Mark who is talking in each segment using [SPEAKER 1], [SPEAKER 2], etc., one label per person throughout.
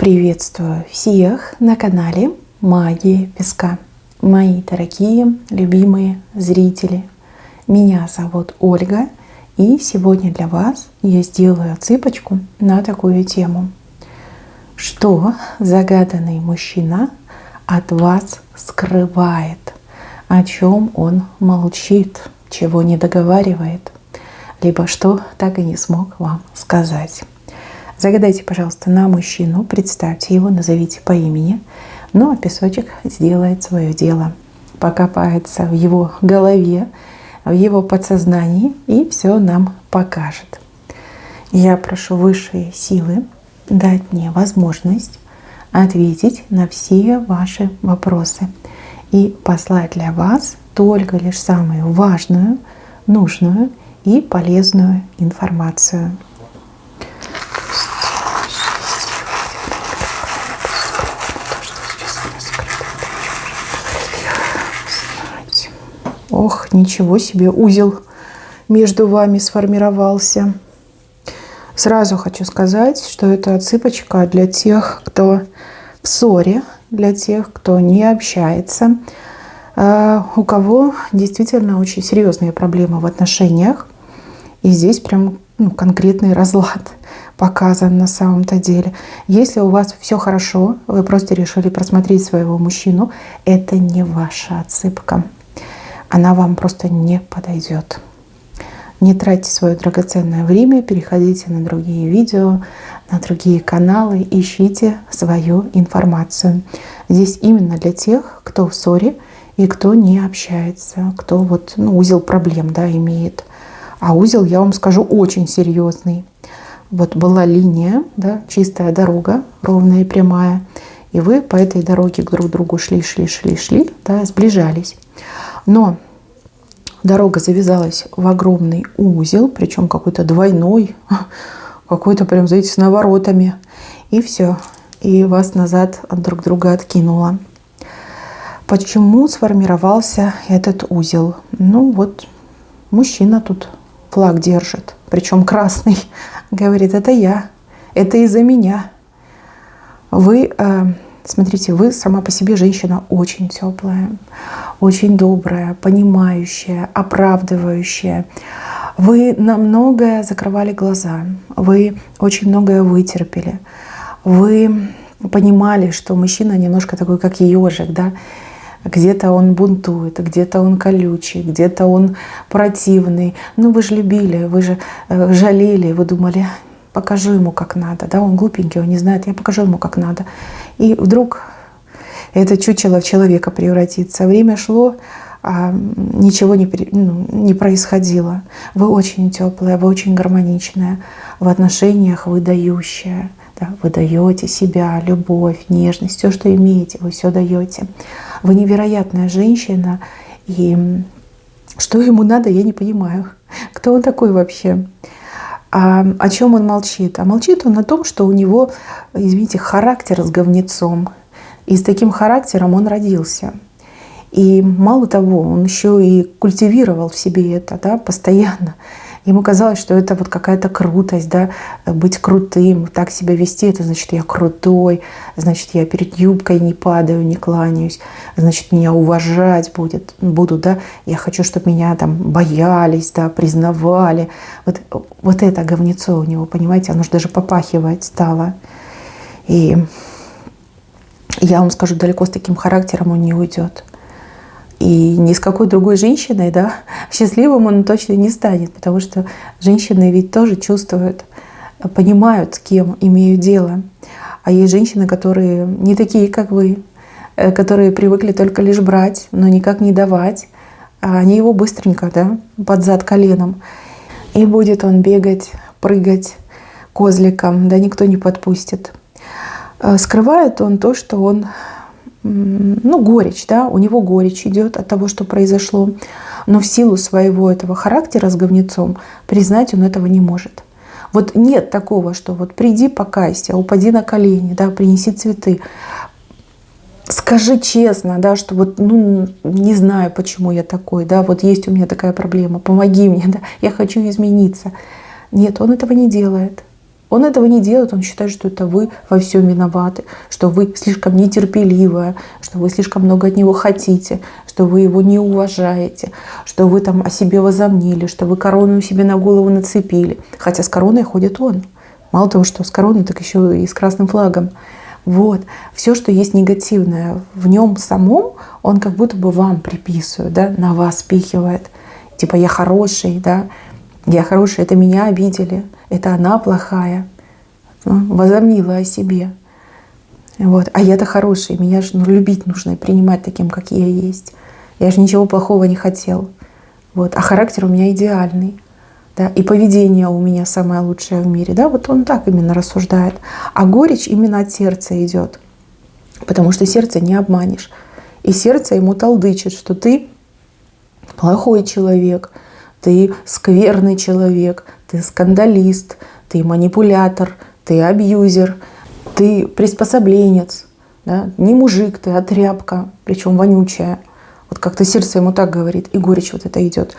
[SPEAKER 1] Приветствую всех на канале Магия Песка. Мои дорогие, любимые зрители. Меня зовут Ольга, и сегодня для вас я сделаю отсыпочку на такую тему. Что загаданный мужчина от вас скрывает? О чем он молчит, чего не договаривает, либо что так и не смог вам сказать. Загадайте, пожалуйста, на мужчину, представьте его, назовите по имени. Ну а песочек сделает свое дело. Покопается в его голове, в его подсознании и все нам покажет. Я прошу высшие силы дать мне возможность ответить на все ваши вопросы и послать для вас только лишь самую важную, нужную и полезную информацию. Ох, ничего себе, узел между вами сформировался. Сразу хочу сказать, что это отсыпочка для тех, кто в ссоре, для тех, кто не общается, у кого действительно очень серьезные проблемы в отношениях. И здесь прям конкретный разлад показан на самом-то деле. Если у вас все хорошо, вы просто решили просмотреть своего мужчину, это не ваша отсыпка. Она вам просто не подойдет. Не тратьте свое драгоценное время, переходите на другие видео, на другие каналы, ищите свою информацию. Здесь именно для тех, кто в ссоре и кто не общается, кто узел проблем имеет. А узел, я вам скажу, очень серьезный. Вот была линия, чистая дорога, ровная и прямая, и вы по этой дороге друг к другу шли, сближались. Но дорога завязалась в огромный узел, причем какой-то двойной, какой-то прям, знаете, с наворотами. И все. И вас назад от друг друга откинуло. Почему сформировался этот узел? Мужчина тут флаг держит, причем красный. Говорит, это я, это из-за меня. Вы... Смотрите, вы сама по себе женщина очень теплая, очень добрая, понимающая, оправдывающая. Вы на многое закрывали глаза, вы очень многое вытерпели. Вы понимали, что мужчина немножко такой, как ежик, Где-то он бунтует, где-то он колючий, где-то он противный. Вы же любили, вы же жалели, вы думали... Покажу ему, как надо. Он глупенький, он не знает. Я покажу ему, как надо. И вдруг это чучело в человека превратится. Время шло, а ничего не происходило. Вы очень теплая, вы очень гармоничная. В отношениях вы дающая. Вы даете себя, любовь, нежность. Все, что имеете, вы все даете. Вы невероятная женщина. И что ему надо, я не понимаю. Кто он такой вообще? А о чем он молчит? А молчит он о том, что у него, извините, характер с говнецом. И с таким характером он родился. И мало того, он еще и культивировал в себе это, постоянно. Ему казалось, что это какая-то крутость, быть крутым, так себя вести, это значит, я крутой, значит, я перед юбкой не падаю, не кланяюсь, значит, меня уважать будут, я хочу, чтобы меня боялись, признавали. Вот это говнецо у него, понимаете, оно же даже попахивать стало. И я вам скажу, далеко с таким характером он не уйдет. И ни с какой другой женщиной, счастливым он точно не станет, потому что женщины ведь тоже чувствуют, понимают, с кем имеют дело. А есть женщины, которые не такие, как вы, которые привыкли только лишь брать, но никак не давать. А они его быстренько, под зад коленом. И будет он бегать, прыгать козликом, никто не подпустит. Скрывает он то, что он... горечь, у него горечь идет от того, что произошло, но в силу своего этого характера с говнецом признать он этого не может. Нет такого, что приди, покайся, упади на колени, принеси цветы, скажи честно, что не знаю, почему я такой, есть у меня такая проблема, помоги мне, я хочу измениться. Нет, он этого не делает. Он этого не делает, он считает, что это вы во всем виноваты, что вы слишком нетерпеливая, что вы слишком много от него хотите, что вы его не уважаете, что вы там о себе возомнили, что вы корону себе на голову нацепили. Хотя с короной ходит он. Мало того, что с короной, так еще и с красным флагом. Вот. Все, что есть негативное в нем самом, он как будто бы вам приписывает, да, на вас спихивает. Типа я хороший, да, я хороший, это меня обидели, это она плохая, возомнила о себе. Вот. А я-то хороший, меня же любить нужно и принимать таким, как я есть. Я же ничего плохого не хотел. Вот. А характер у меня идеальный. Да? И поведение у меня самое лучшее в мире. Да? Вот он так именно рассуждает. А горечь именно от сердца идет. Потому что сердце не обманешь. И сердце ему толдычит, что ты плохой человек, ты скверный человек, ты скандалист, ты манипулятор, ты абьюзер, ты приспособленец, да? Не мужик ты, а тряпка, причем вонючая. Вот как-то сердце ему так говорит, и горечь вот это идет.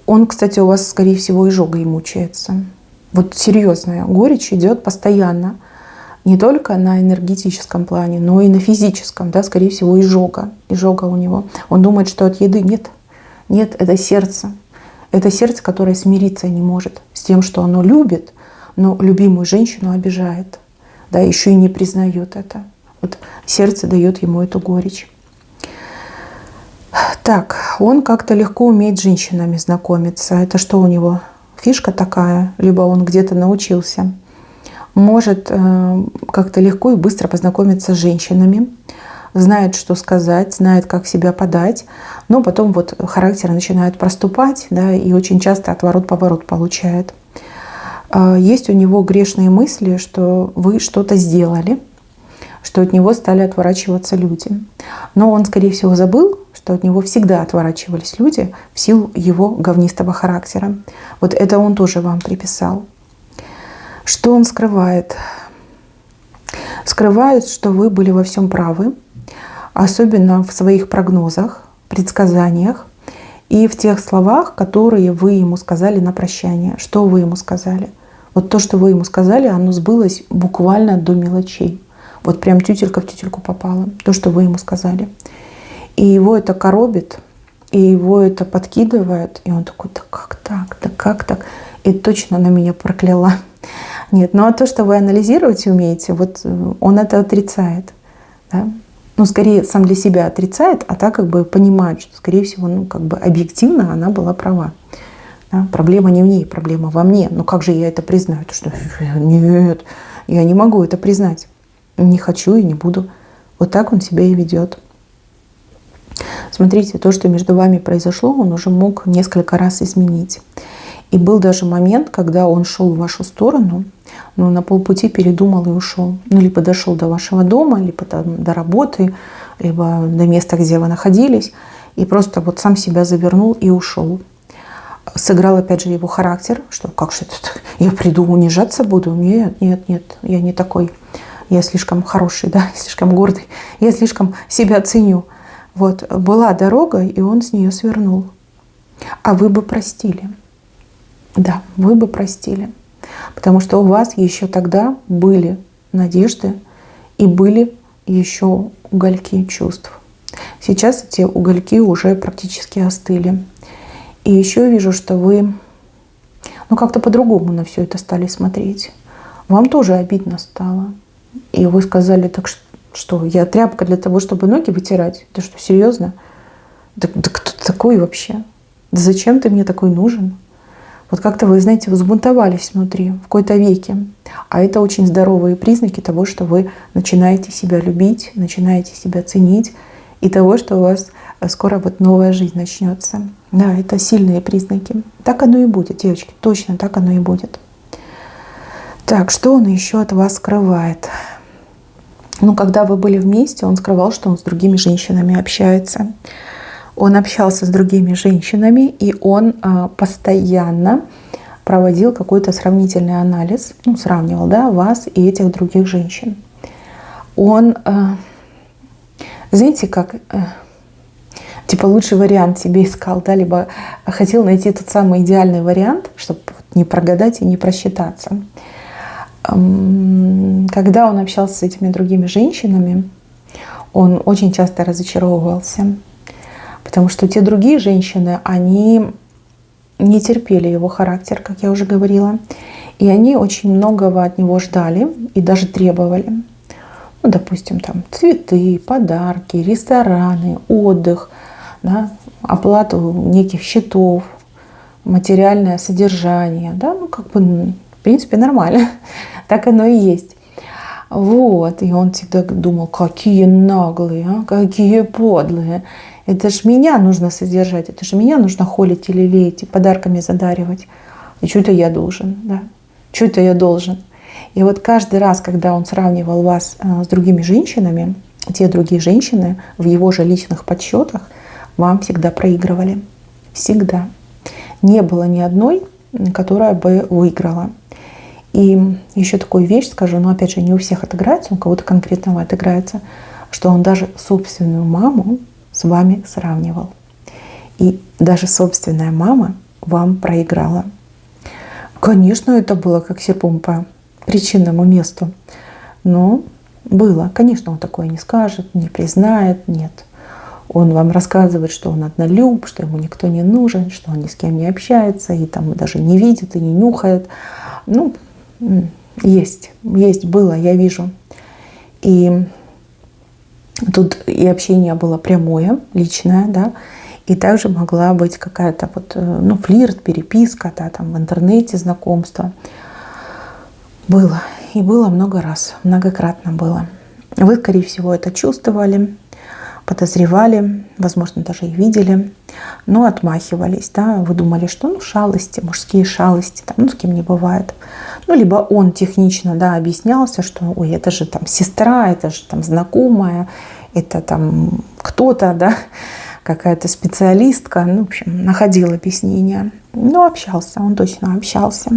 [SPEAKER 1] Он, кстати, у вас, скорее всего, изжогой мучается. Вот серьезная горечь идет постоянно. Не только на энергетическом плане, но и на физическом, да, скорее всего, изжога. Изжога у него. Он думает, что от еды нет. Нет, это сердце. Это сердце, которое смириться не может с тем, что оно любит, но любимую женщину обижает. Да, еще и не признает это. Вот сердце дает ему эту горечь. Так, он как-то легко умеет с женщинами знакомиться. Это что у него? Фишка такая, либо он где-то научился. Может как-то легко и быстро познакомиться с женщинами, знает, что сказать, знает, как себя подать, но потом вот характер начинает проступать, да, и очень часто отворот-поворот получает. Есть у него грешные мысли, что вы что-то сделали, что от него стали отворачиваться люди. Но он, скорее всего, забыл, что от него всегда отворачивались люди в силу его говнистого характера. Вот это он тоже вам приписал. Что он скрывает? Скрывает, что вы были во всем правы, особенно в своих прогнозах, предсказаниях и в тех словах, которые вы ему сказали на прощание. Что вы ему сказали? Вот то, что вы ему сказали, оно сбылось буквально до мелочей. Вот прям тютелька в тютельку попала. То, что вы ему сказали. И его это коробит, и его это подкидывает. И он такой, да как так, да как так? И точно на меня прокляла. Нет, ну а то, что вы анализировать умеете, вот он это отрицает. Да? Ну, скорее, сам для себя отрицает, а так как бы понимает, что, скорее всего, ну, как бы объективно она была права. Да? Проблема не в ней, проблема во мне. Но как же я это признаю? То, что нет, я не могу это признать. Не хочу и не буду. Вот так он себя и ведет. Смотрите, то, что между вами произошло, он уже мог несколько раз изменить. И был даже момент, когда он шел в вашу сторону, но на полпути передумал и ушел. Ну, либо дошел до вашего дома, либо до работы, либо до места, где вы находились, и просто вот сам себя завернул и ушел. Сыграл опять же его характер, что как же это, я приду унижаться буду? Нет, нет, нет, я не такой. Я слишком хороший, да, слишком гордый, я слишком себя ценю. Вот была дорога, и он с нее свернул. А вы бы простили. Да, вы бы простили. Потому что у вас еще тогда были надежды и были еще угольки чувств. Сейчас эти угольки уже практически остыли. И еще вижу, что вы как-то по-другому на все это стали смотреть. Вам тоже обидно стало. И вы сказали, так что я тряпка для того, чтобы ноги вытирать? Это что, серьезно? Да кто ты такой вообще? Да зачем ты мне такой нужен? Вот как-то вы, знаете, взбунтовались внутри в какой-то веке. А это очень здоровые признаки того, что вы начинаете себя любить, начинаете себя ценить, и того, что у вас скоро вот новая жизнь начнется. Да, это сильные признаки. Так оно и будет, девочки, точно так оно и будет. Так, что он еще от вас скрывает? Ну, когда вы были вместе, он скрывал, что он с другими женщинами общается. Он общался с другими женщинами, и он постоянно проводил какой-то сравнительный анализ, сравнивал, да, вас и этих других женщин. Он, знаете, как, типа лучший вариант себе искал, да, либо хотел найти тот самый идеальный вариант, чтобы не прогадать и не просчитаться. Когда он общался с этими другими женщинами, он очень часто разочаровывался, потому что те другие женщины, они не терпели его характер, как я уже говорила, и они очень многого от него ждали и даже требовали. Ну, допустим, там цветы, подарки, рестораны, отдых, да, оплату неких счетов, материальное содержание, да, ну, как бы, в принципе, нормально, так оно и есть. Вот, и он всегда думал, какие наглые, а? Какие подлые. Это ж меня нужно содержать, это же меня нужно холить или леять и подарками задаривать. И что это я должен, да? Что это я должен? И вот каждый раз, когда он сравнивал вас с другими женщинами, те другие женщины в его же личных подсчетах вам всегда проигрывали. Всегда. Не было ни одной, которая бы выиграла. И еще такую вещь скажу, но опять же не у всех отыграется, у кого-то конкретного отыграется, что он даже собственную маму с вами сравнивал. И даже собственная мама вам проиграла. Конечно, это было как серпом по причинному месту. Но было. Конечно, он такое не скажет, не признает, нет. Он вам рассказывает, что он однолюб, что ему никто не нужен, что он ни с кем не общается, и там даже не видит, и не нюхает. Ну, есть, было, я вижу. И тут и общение было прямое, личное, да, и также могла быть какая-то вот, ну, флирт, переписка, да, там в интернете знакомство. Было. И было много раз, многократно было. Вы, скорее всего, это чувствовали, подозревали, возможно, даже и видели, но отмахивались, да, вы думали, что, ну, шалости, мужские шалости, там, ну, с кем не бывает. Ну, либо он технично, да, объяснялся, что, ой, это же там сестра, это же там знакомая, это там кто-то, да, какая-то специалистка, ну, в общем, находил объяснение. Но общался, он точно общался.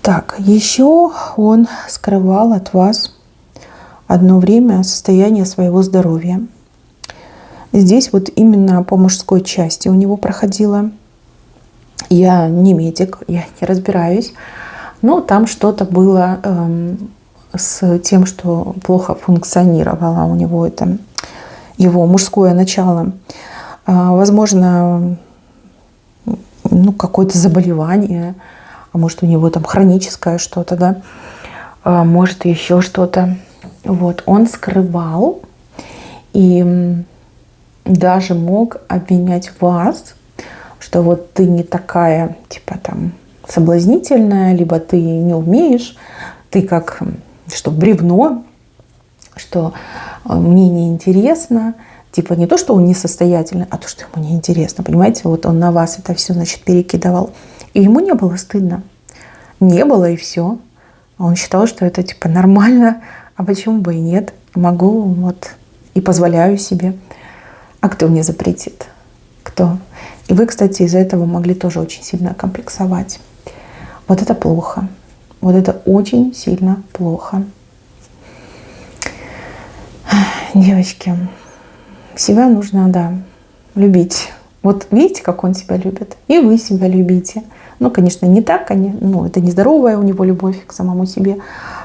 [SPEAKER 1] Так, еще он скрывал от вас одно время состояние своего здоровья. Здесь вот именно по мужской части у него проходило. Я не медик, я не разбираюсь, но там что-то было с тем, что плохо функционировало у него это его мужское начало. Возможно, ну, какое-то заболевание, а может, у него там хроническое что-то, да, может, еще что-то. Вот, он скрывал и даже мог обвинять вас, что вот ты не такая, типа там, соблазнительная, либо ты не умеешь, ты как, что бревно, что мне неинтересно. Типа не то, что он несостоятельный, а то, что ему неинтересно. Понимаете, вот он на вас это все, значит, перекидывал. И ему не было стыдно. Не было, и все. Он считал, что это типа нормально. А почему бы и нет? Могу, вот, и позволяю себе. А кто мне запретит? Кто? И вы, кстати, из-за этого могли тоже очень сильно комплексовать. Вот это плохо. Вот это очень сильно плохо. Девочки, себя нужно, да, любить. Вот видите, как он себя любит? И вы себя любите. Ну, конечно, не так, ну, это не здоровая у него любовь к самому себе,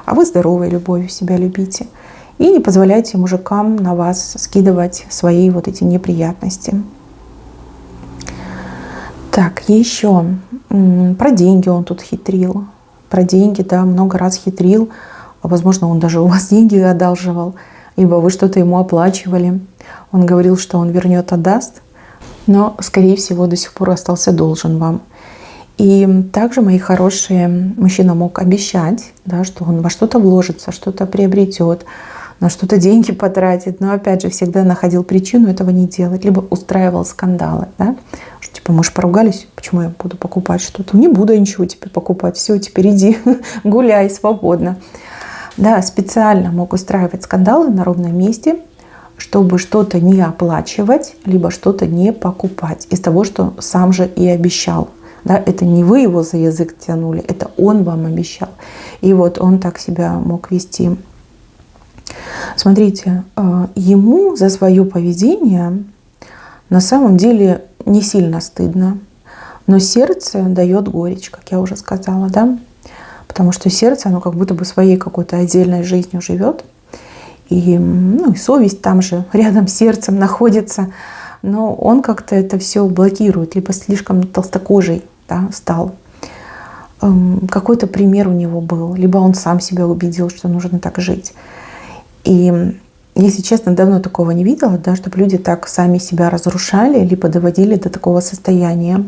[SPEAKER 1] а вы здоровой любовью себя любите. И не позволяйте мужикам на вас скидывать свои вот эти неприятности. Так, еще про деньги он тут хитрил. Про деньги, да, много раз хитрил. Возможно, он даже у вас деньги одалживал, либо вы что-то ему оплачивали. Он говорил, что он вернет, отдаст, но, скорее всего, до сих пор остался должен вам. И также, мои хорошие, мужчина мог обещать, да, что он во что-то вложится, что-то приобретет, на что-то деньги потратит, но, опять же, всегда находил причину этого не делать, либо устраивал скандалы, да, что, типа, мы же поругались, почему я буду покупать что-то? Не буду я ничего теперь покупать, все, теперь иди, гуляй свободно. Да, специально мог устраивать скандалы на ровном месте, чтобы что-то не оплачивать, либо что-то не покупать из того, что сам же и обещал. Да, это не вы его за язык тянули, это он вам обещал. И вот он так себя мог вести. Смотрите, ему за свое поведение на самом деле не сильно стыдно, но сердце дает горечь, как я уже сказала, да? Потому что сердце, оно как будто бы своей какой-то отдельной жизнью живет. И, ну, и совесть там же рядом с сердцем находится. Но он как-то это все блокирует, либо слишком толстокожий, да, стал. Какой-то пример у него был, либо он сам себя убедил, что нужно так жить. И, если честно, давно такого не видела, да, чтобы люди так сами себя разрушали, либо доводили до такого состояния.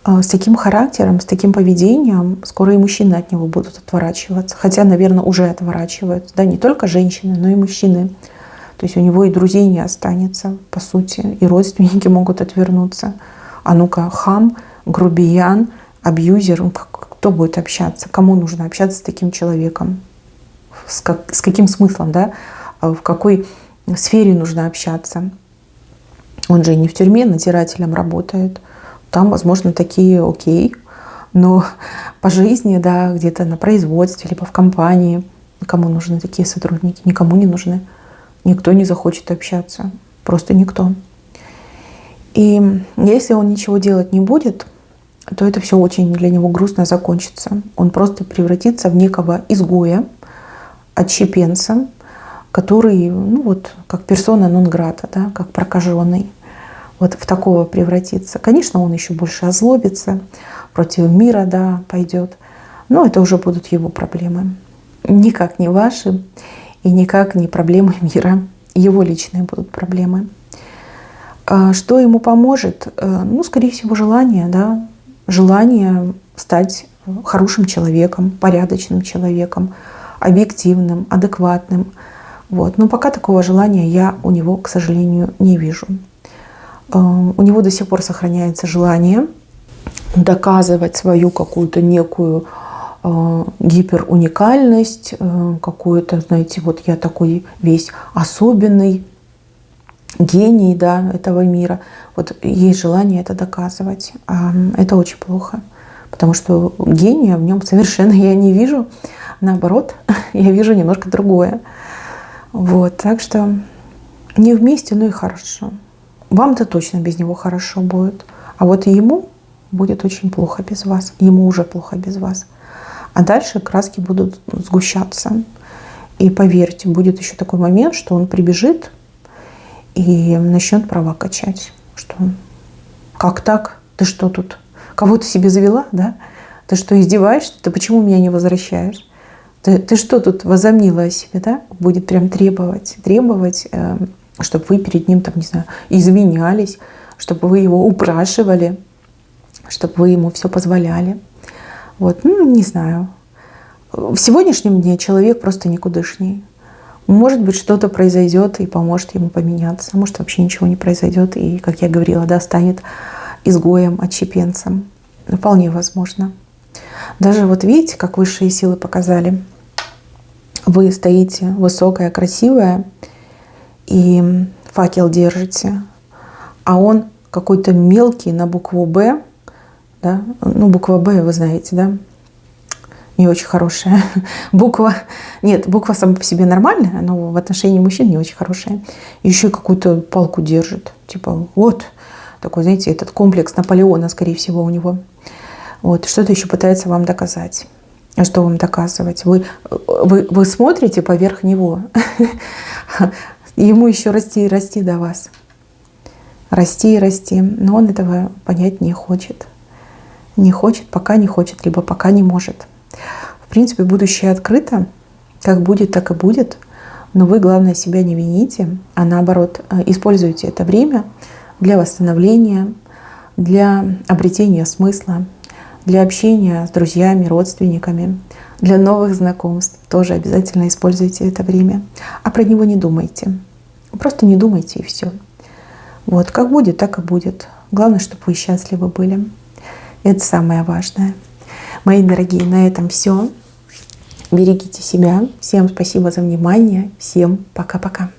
[SPEAKER 1] С таким характером, с таким поведением скоро и мужчины от него будут отворачиваться. Хотя, наверное, уже отворачиваются. Да, не только женщины, но и мужчины. То есть у него и друзей не останется, по сути, и родственники могут отвернуться. А ну-ка, хам, грубиян, абьюзер, кто будет общаться? Кому нужно общаться с таким человеком? С каким смыслом, да? В какой сфере нужно общаться? Он же не в тюрьме надзирателем работает. Там, возможно, такие окей. Но по жизни, да, где-то на производстве, либо в компании, кому нужны такие сотрудники? Никому не нужны. Никто не захочет общаться. Просто никто. И если он ничего делать не будет, то это все очень для него грустно закончится. Он просто превратится в некого изгоя, отщепенца, который, ну вот, как персона нон-грата, да, как прокаженный. Вот в такого превратится. Конечно, он еще больше озлобится, против мира, да, пойдет. Но это уже будут его проблемы. Никак не ваши и никак не проблемы мира. Его личные будут проблемы. Что ему поможет? Ну, скорее всего, желание, да. Желание стать хорошим человеком, порядочным человеком, объективным, адекватным. Вот. Но пока такого желания я у него, к сожалению, не вижу. У него до сих пор сохраняется желание доказывать свою какую-то некую гиперуникальность, какую-то, знаете, вот я такой весь особенный гений, да, этого мира. Вот есть желание это доказывать. Это очень плохо, потому что гения в нем совершенно я не вижу. Наоборот, я вижу немножко другое. Вот, так что не вместе, но и хорошо. Вам-то точно без него хорошо будет. А вот ему будет очень плохо без вас. Ему уже плохо без вас. А дальше краски будут сгущаться. И поверьте, будет еще такой момент, что он прибежит и начнет права качать. Что как так? Ты что тут? Кого-то себе завела, да? Ты что, издеваешься? Ты почему меня не возвращаешь? Ты что тут возомнила о себе, да? Будет прям требовать, чтобы вы перед ним, там, не знаю, извинялись, чтобы вы его упрашивали, чтобы вы ему все позволяли. Вот, ну, не знаю. В сегодняшнем дне человек просто никудышний. Может быть, что-то произойдет и поможет ему поменяться. А может, вообще ничего не произойдет и, как я говорила, да, станет изгоем, отщепенцем. Вполне возможно. Даже вот видите, как высшие силы показали. Вы стоите высокая, красивая, и факел держите, а он какой-то мелкий на букву «Б», да? Ну, буква «Б», вы знаете, да? Не очень хорошая. Буква сама по себе нормальная, но в отношении мужчин не очень хорошая. Еще и какую-то палку держит. Типа, вот, такой, знаете, этот комплекс Наполеона, скорее всего, у него. Вот, что-то еще пытается вам доказать. А что вам доказывать? Вы смотрите поверх него. Ему еще расти и расти до вас. Расти и расти. Но он этого понять не хочет. Не хочет, пока не хочет, либо пока не может. В принципе, будущее открыто. Как будет, так и будет. Но вы, главное, себя не вините, а наоборот, используйте это время для восстановления, для обретения смысла, для общения с друзьями, родственниками, для новых знакомств. Тоже обязательно используйте это время. А про него не думайте. Просто не думайте, и все. Вот, как будет, так и будет. Главное, чтобы вы счастливы были. Это самое важное. Мои дорогие, на этом все. Берегите себя. Всем спасибо за внимание. Всем пока-пока.